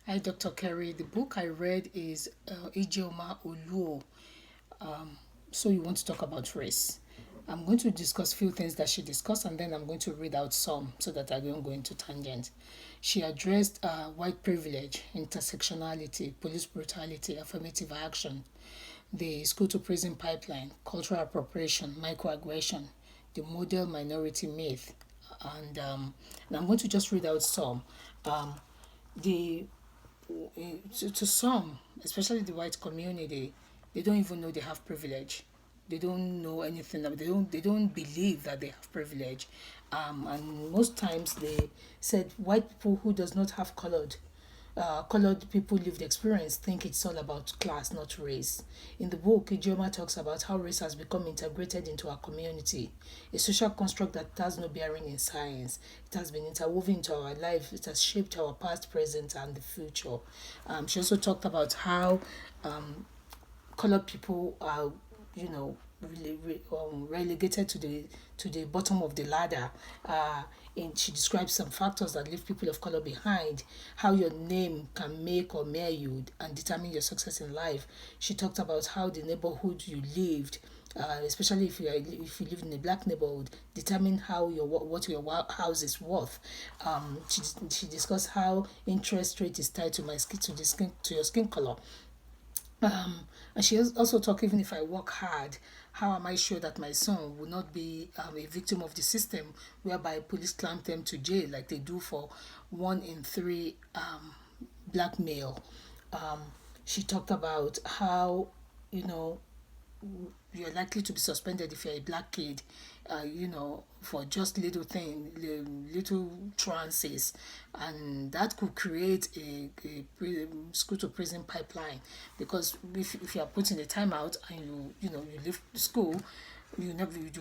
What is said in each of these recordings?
Hi, Dr. Kerry. The book I read is Ijeoma Oluo. So you want to talk about race. I'm going to discuss few things that she discussed, and then I'm going to read out some so that I don't go into tangent. She addressed white privilege, intersectionality, police brutality, affirmative action, the school to prison pipeline, cultural appropriation, microaggression, the model minority myth, and I'm going to just read out some. Um, the to some, especially the white community, they don't even know they have privilege. They don't know anything. They don't believe that they have privilege, and most times they said white people who does not have colored people lived experience think it's all about class, not race. In the book, Ijeoma talks about how race has become integrated into our community, a social construct that has no bearing in science. It has been interwoven into our life. It has shaped our past, present, and the future. She also talked about how colored people are, relegated to the bottom of the ladder. And she describes some factors that leave people of color behind, how your name can make or mar you and determine your success in life. She talked about how the neighborhood you lived, especially if you live in a black neighborhood, determine how what your house is worth. She discussed how interest rate is tied to my skin to the skin to your skin color. And she also talked, even if I work hard, how am I sure that my son will not be a victim of the system whereby police clamp them to jail like they do for 1 in 3 black male. Um, she talked about how, you know, you're likely to be suspended if you're a black kid, for just little trances, and that could create a school to prison pipeline. Because if you are put in a timeout and you leave school, you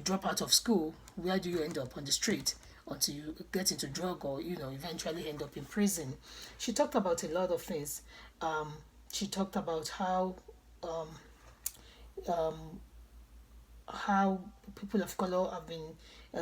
drop out of school, where do you end up? On the street until you get into drug or eventually end up in prison. She talked about a lot of things. Um, she talked about how people of color have been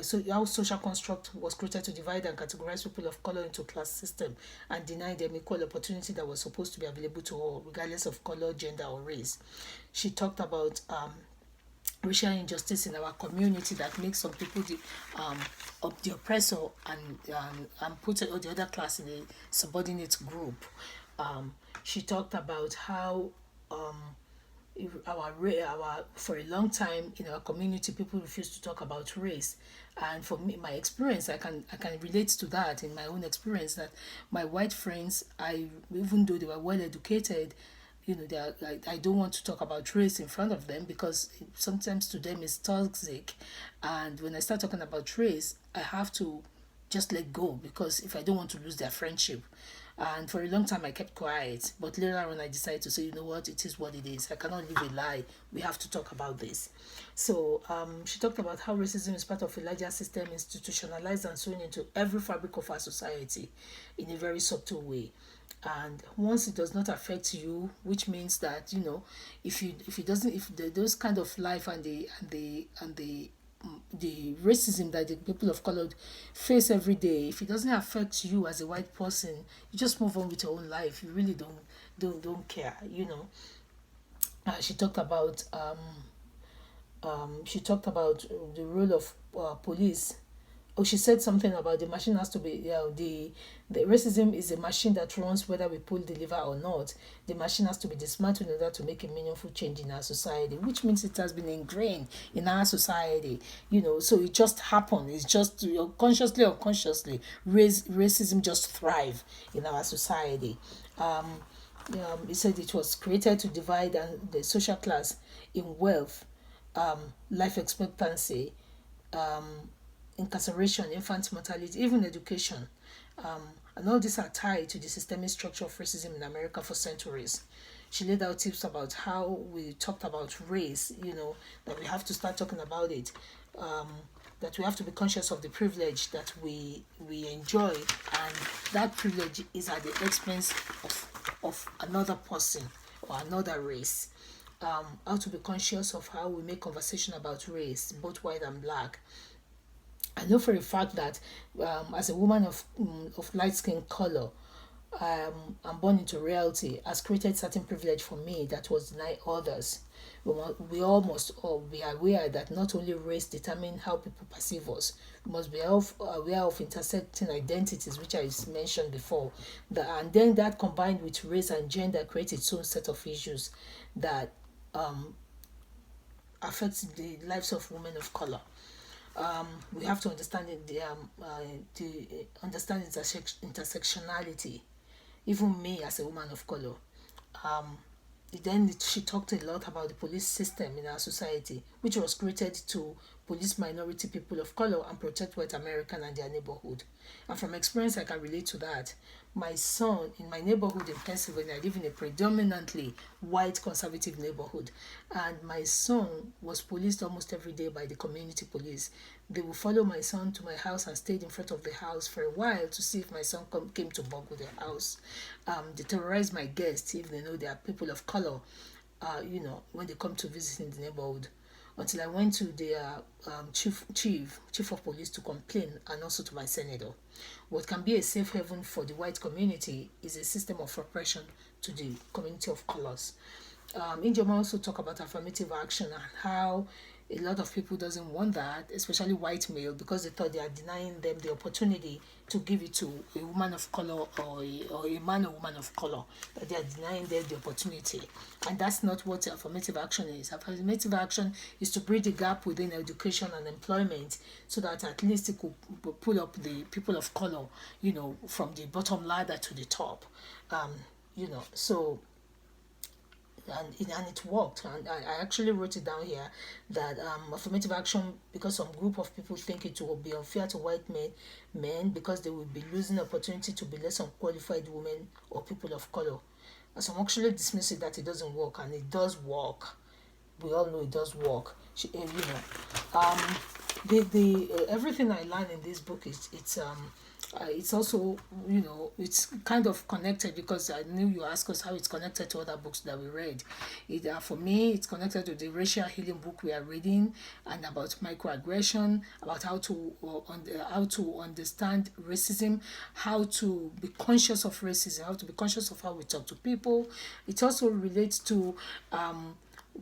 so how social construct was created to divide and categorize people of color into class system and deny them equal opportunity that was supposed to be available to all regardless of color, gender, or race. She talked about racial injustice in our community that makes some people of the oppressor and put the other class in a subordinate group. She talked about how our for a long time in our community people refuse to talk about race, and for me, my experience, I can relate to that. In my own experience, that my white friends, I even though they were well educated, they are, I don't want to talk about race in front of them because sometimes to them it's toxic, and when I start talking about race, I have to just let go because if I don't want to lose their friendship. And for a long time, I kept quiet. But later on, I decided to say, you know what, it is what it is. I cannot live a lie. We have to talk about this. So she talked about how racism is part of a larger system, institutionalized and sewn into every fabric of our society in a very subtle way. And once it does not affect you, which means that if it doesn't, if those kind of life and the racism that the people of color face every day, if it doesn't affect you as a white person, you just move on with your own life. You really don't care. She talked about the role of police. Oh, she said something about the machine has to be, the racism is a machine that runs whether we pull the lever or not. The machine has to be dismantled in order to make a meaningful change in our society, which means it has been ingrained in our society. So it just happened. It's just, consciously or unconsciously, racism just thrive in our society. He said it was created to divide the social class in wealth, life expectancy, incarceration, infant mortality, even education. And all these are tied to the systemic structure of racism in America for centuries. She laid out tips about how we talked about race, that we have to start talking about it, that we have to be conscious of the privilege that we enjoy, and that privilege is at the expense of another person or another race. How to be conscious of how we make conversation about race, both white and black. I know for a fact that as a woman of light skin color, I'm born into reality has created certain privilege for me that was denied others. We all must all be aware that not only race determine how people perceive us, we must be aware of intersecting identities, which I mentioned before. And then that combined with race and gender creates its own set of issues that affects the lives of women of color. We have to understand the understand intersectionality. Even me as a woman of color, um, then she talked a lot about the police system in our society, which was created to police minority people of color and protect white American and their neighborhood. And from experience, I can relate to that. My son, in my neighborhood in Pennsylvania, I live in a predominantly white conservative neighborhood, and my son was policed almost every day by the community police. They will follow my son to my house and stayed in front of the house for a while to see if my son came to burgle the house. They terrorize my guests if they know they are people of color, when they come to visit in the neighborhood. Until I went to the chief of police to complain, and also to my senator. What can be a safe haven for the white community is a system of oppression to the community of colors. Ijeoma also talk about affirmative action and how a lot of people doesn't want that, especially white male, because they thought they are denying them the opportunity to give it to a woman of color, or a man or woman of color, that they are denying them the opportunity. And that's not what affirmative action is. Affirmative action is to bridge the gap within education and employment, so that at least it could pull up the people of color, from the bottom ladder to the top. So and it worked. And I actually wrote it down here that affirmative action, because some group of people think it will be unfair to white men because they will be losing opportunity to be less unqualified women or people of color. And some actually dismiss it that it doesn't work, and it does work. We all know it does work. The everything I learned in this book is it's also, it's kind of connected, because I knew you asked us how it's connected to other books that we read. For me, it's connected to the racial healing book we are reading, and about microaggression, about how to understand racism, how to be conscious of racism, how to be conscious of how we talk to people. It also relates to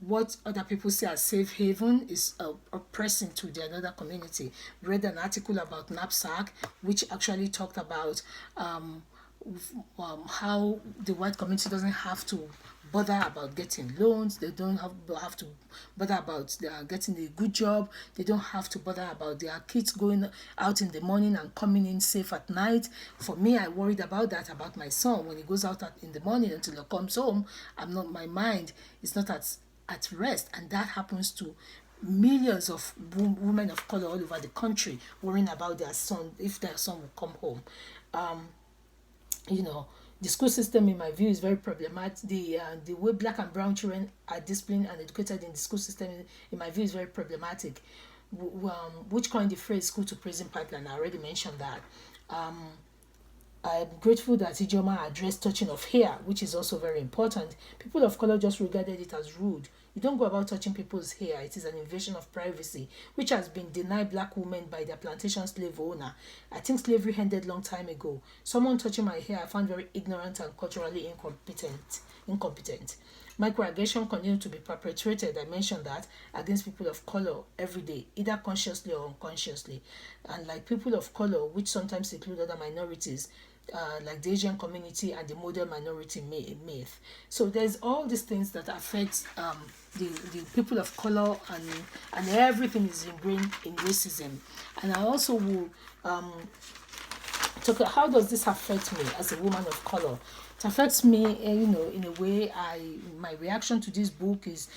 what other people see as safe haven is oppressing to the another community. Read an article about knapsack, which actually talked about how the white community doesn't have to bother about getting loans. They don't have to bother about getting a good job. They don't have to bother about their kids going out in the morning and coming in safe at night. For me, I worried about that, about my son. When he goes out in the morning until he comes home, my mind is not at rest. And that happens to millions of women of color all over the country, worrying about their son, if their son will come home. The school system, in my view, is very problematic. The way black and brown children are disciplined and educated in the school system, in my view, is very problematic. Which coined the phrase "school to prison pipeline." I already mentioned that. I'm grateful that Ijeoma addressed touching of hair, which is also very important. People of color just regarded it as rude. You don't go about touching people's hair. It is an invasion of privacy, which has been denied black women by their plantation slave owner. I think slavery ended long time ago. Someone touching my hair I found very ignorant and culturally incompetent. Microaggression continue to be perpetrated, I mentioned that, against people of color every day, either consciously or unconsciously. And like people of color, which sometimes include other minorities, like the Asian community and the model minority myth. So there's all these things that affect the people of color, and everything is ingrained in racism. And I also will talk about how does this affect me as a woman of color. It affects me, in a way. My reaction to this book is,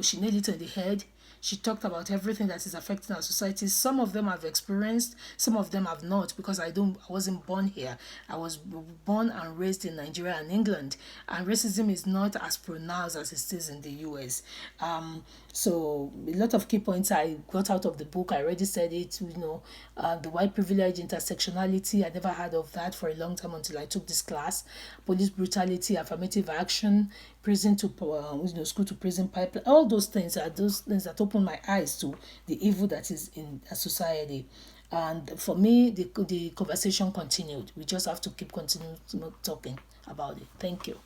she nailed it on the head. She talked about everything that is affecting our society. Some of them I've experienced, some of them have not, because I wasn't born here. I was born and raised in Nigeria and England, and racism is not as pronounced as it is in the US. So a lot of key points I got out of the book, I already said it. The white privilege, intersectionality. I never heard of that for a long time until I took this class. Police brutality, affirmative action, prison to school to prison pipeline. All those things are those things that open my eyes to the evil that is in a society. And for me, the conversation continued. We just have to keep continue talking about it. Thank you.